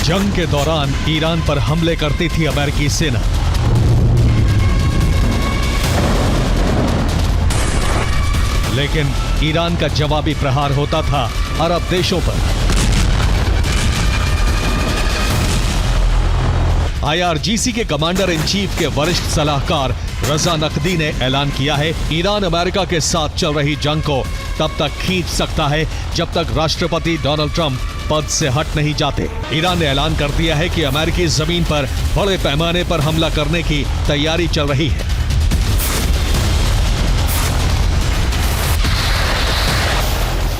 जंग के दौरान ईरान पर हमले करती थी अमेरिकी सेना। लेकिन ईरान का जवाबी प्रहार होता था अरब देशों पर। IRGC के कमांडर इन चीफ के वरिष्ठ सलाहकार रजा नकवी ने ऐलान किया है, ईरान अमेरिका के साथ चल रही जंग को तब तक खींच सकता है जब तक राष्ट्रपति डोनाल्ड ट्रंप पद से हट नहीं जाते। ईरान ने ऐलान कर दिया है कि अमेरिकी जमीन पर बड़े पैमाने पर हमला करने की तैयारी चल रही है।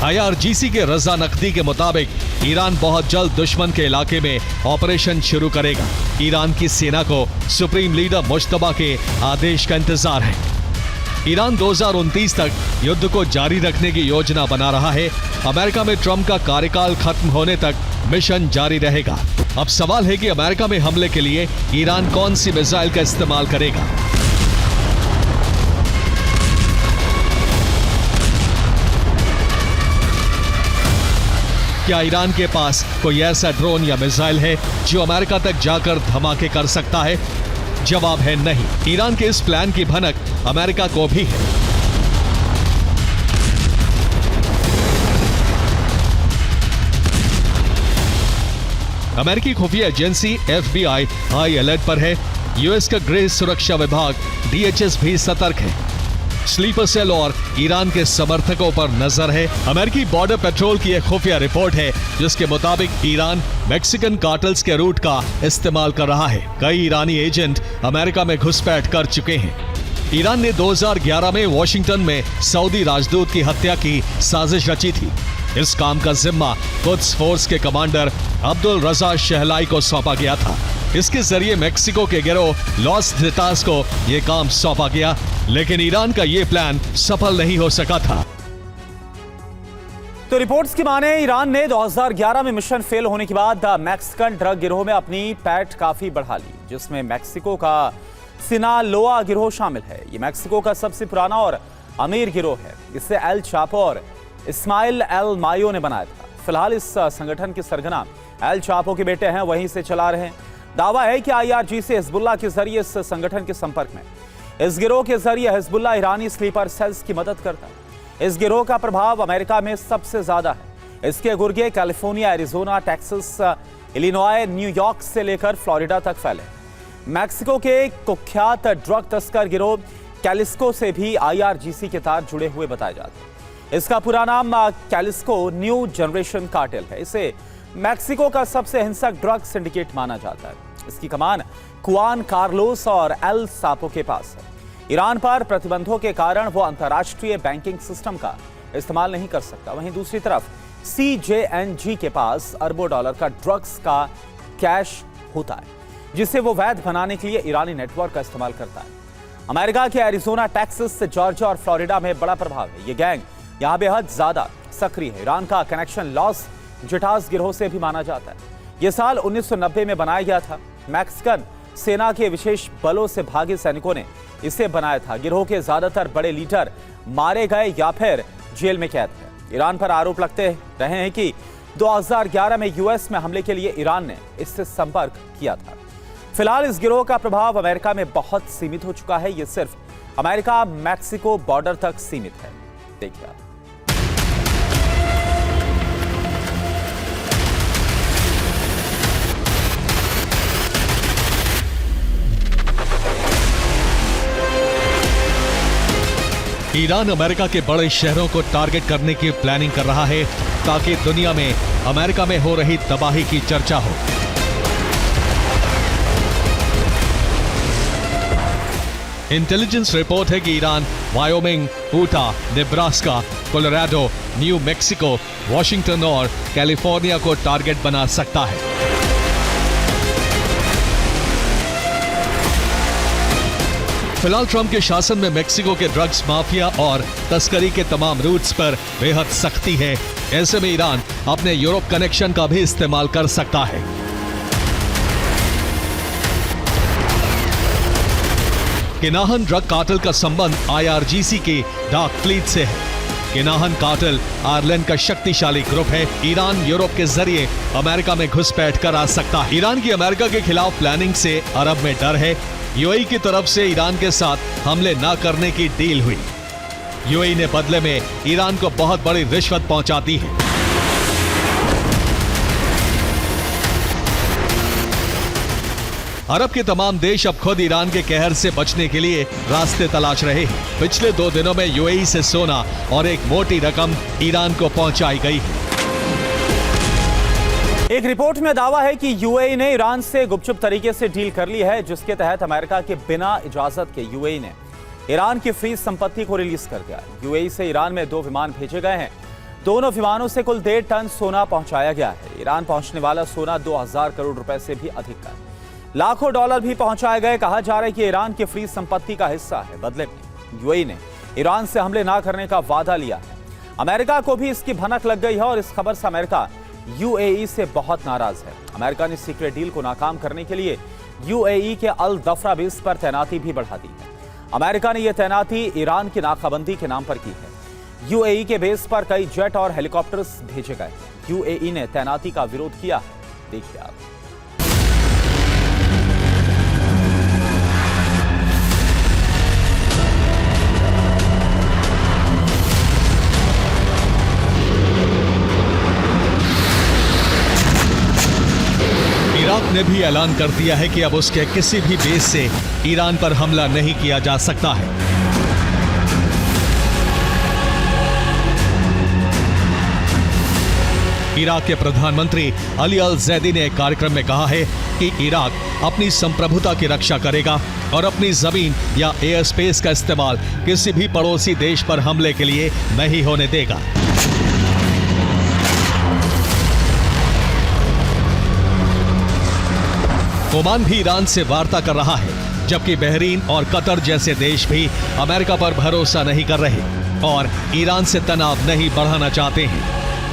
IRGC के रजा नकवी के मुताबिक ईरान बहुत जल्द दुश्मन के इलाके में ऑपरेशन शुरू करेगा। ईरान की सेना को सुप्रीम लीडर मुश्तबा के आदेश का इंतजार है। ईरान 2029 तक युद्ध को जारी रखने की योजना बना रहा है। अमेरिका में ट्रंप का कार्यकाल खत्म होने तक मिशन जारी रहेगा। अब सवाल है कि अमेरिका में हमले के लिए ईरान कौन सी मिसाइल का इस्तेमाल करेगा। क्या ईरान के पास कोई ऐसा ड्रोन या मिसाइल है जो अमेरिका तक जाकर धमाके कर सकता है? जवाब है नहीं। ईरान के इस प्लान की भनक अमेरिका को भी है। अमेरिकी खुफिया एजेंसी FBI हाई अलर्ट पर है। यूएस का गृह सुरक्षा विभाग DHS भी सतर्क है। स्लीपर सेल और ईरान के समर्थकों पर नजर है। अमेरिकी बॉर्डर पेट्रोल की एक खुफिया रिपोर्ट है जिसके मुताबिक ईरान मैक्सिकन कार्टल्स के रूट का इस्तेमाल कर रहा है। कई ईरानी एजेंट अमेरिका में घुसपैठ कर चुके हैं। ईरान ने 2011 में वॉशिंगटन में सऊदी राजदूत की हत्या की साजिश रची थी। इस काम का जिम्मा कुद्स फोर्स के कमांडर अब्दुल रजा शहलाई को सौंपा गया था। इसके जरिए मेक्सिको के गिरोह लॉस जेटास को यह काम सौंपा गया, लेकिन ईरान का यह प्लान सफल नहीं हो सका था। तो रिपोर्ट्स की माने ईरान ने 2011 में मिशन फेल होने के बाद मैक्सिकन ड्रग गिरोह में अपनी पैठ काफी बढ़ा ली, जिसमें मैक्सिको का सिनालोआ गिरोह शामिल है। ये मैक्सिको का सबसे पुराना और अमीर गिरोह है। इसे एल चापो और इस्माइल एल मायो ने बनाया था। फिलहाल इस संगठन के सरगना एल चापो के बेटे हैं, वहीं से चला रहे हैं। दावा है कि IRGC हिजबुल्लाह के जरिए इस संगठन के संपर्क में। इस गिरोह के जरिए हिजबुल्लाह ईरानी स्लीपर सेल्स की मदद करता है। इस गिरोह का प्रभाव अमेरिका में सबसे ज्यादा है। इसके गुर्गे California, Arizona, Texas, Illinois, New York से लेकर फ्लोरिडा तक फैले। मैक्सिको के कुख्यात ड्रग तस्कर गिरोह कैलिस्को से भी IRGC के तार जुड़े हुए बताए जाते हैं। इसका पूरा नाम कैलिस्को न्यू जनरेशन कार्टेल है। इसे मैक्सिको का सबसे हिंसक ड्रग सिंडिकेट माना जाता है। इसकी कमान कुआन कार्लोस और एल सापो के पास है। ईरान पर प्रतिबंधों के कारण वो अंतर्राष्ट्रीय बैंकिंग सिस्टम का इस्तेमाल नहीं कर सकता। वहीं दूसरी तरफ CJNG के पास अरबों डॉलर का ड्रग्स का कैश होता है, जिसे वो वैध बनाने के लिए ईरानी नेटवर्क का इस्तेमाल करता है। अमेरिका के एरिजोना, टेक्सास, जॉर्जिया और फ्लोरिडा में बड़ा प्रभाव है। ये गैंग यहाँ बेहद ज्यादा सक्रिय है। ईरान का कनेक्शन लॉस जेटास गिरोह से भी माना जाता है। यह साल 1990 में बनाया गया था। मैक्सिकन सेना के विशेष बलों से भागे सैनिकों ने इसे बनाया था। गिरोह के ज्यादातर बड़े लीडर मारे गए या फिर जेल में कैद हैं। ईरान पर आरोप लगते रहे हैं कि 2011 में यूएस में हमले के लिए ईरान ने इससे संपर्क किया था। फिलहाल इस गिरोह का प्रभाव अमेरिका में बहुत सीमित हो चुका है। यह सिर्फ अमेरिका मैक्सिको बॉर्डर तक सीमित है। देखिए ईरान अमेरिका के बड़े शहरों को टारगेट करने की प्लानिंग कर रहा है ताकि दुनिया में अमेरिका में हो रही तबाही की चर्चा हो। इंटेलिजेंस रिपोर्ट है कि Iran Wyoming, Utah, Nebraska, Colorado, new Mexico, Washington और कैलिफोर्निया को टारगेट बना सकता है। फिलहाल ट्रंप के शासन में मैक्सिको के ड्रग्स माफिया और तस्करी के तमाम रूट्स पर बेहद सख्ती है। ऐसे में ईरान अपने यूरोप कनेक्शन का भी इस्तेमाल कर सकता है। किनाहन ड्रग कार्टेल का संबंध IRGC के डार्क फ्लीट से है। किनाहन कार्टेल आयरलैंड का शक्तिशाली ग्रुप है। ईरान यूरोप के जरिए अमेरिका में घुसपैठ करा सकता है। ईरान की अमेरिका के खिलाफ प्लानिंग से अरब में डर है। यूएई की तरफ से ईरान के साथ हमले न करने की डील हुई। यूएई ने बदले में ईरान को बहुत बड़ी रिश्वत पहुंचाती है। अरब के तमाम देश अब खुद ईरान के कहर से बचने के लिए रास्ते तलाश रहे हैं। पिछले 2 दिनों में यूएई से सोना और एक मोटी रकम ईरान को पहुंचाई गई है। एक रिपोर्ट में दावा है कि यूएई ने ईरान से गुपचुप तरीके से डील कर ली है, जिसके तहत अमेरिका के बिना इजाजत के यूएई ने ईरान की फ्रीज संपत्ति को रिलीज कर दिया। यूएई से ईरान में 2 विमान भेजे गए हैं। दोनों विमानों से कुल 1.5 टन सोना पहुंचाया गया है। ईरान पहुंचने वाला सोना 2000 करोड़ रुपए से भी अधिक का है। लाखों डॉलर भी पहुंचाए गए। कहा जा रहा है कि ईरान की फ्रीज संपत्ति का हिस्सा है। बदले में यूएई ने ईरान से हमले ना करने का वादा लिया है। अमेरिका को भी इसकी भनक लग गई है और इस खबर से अमेरिका यूएई से बहुत नाराज है। अमेरिका ने सीक्रेट डील को नाकाम करने के लिए यूएई के अल दफरा बेस पर तैनाती भी बढ़ा दी है। अमेरिका ने यह तैनाती ईरान की नाकाबंदी के नाम पर की है। यूएई के बेस पर कई जेट और हेलीकॉप्टर्स भेजे गए। यूएई ने तैनाती का विरोध किया है। देखिए आप। इराक ने भी ऐलान कर दिया है कि अब उसके किसी भी बेस से ईरान पर हमला नहीं किया जा सकता है। इराक के प्रधानमंत्री अली अल जैदी ने एक कार्यक्रम में कहा है कि इराक अपनी संप्रभुता की रक्षा करेगा और अपनी जमीन या एयर स्पेस का इस्तेमाल किसी भी पड़ोसी देश पर हमले के लिए नहीं होने देगा। ओमान भी ईरान से वार्ता कर रहा है, जबकि बहरीन और कतर जैसे देश भी अमेरिका पर भरोसा नहीं कर रहे और ईरान से तनाव नहीं बढ़ाना चाहते हैं।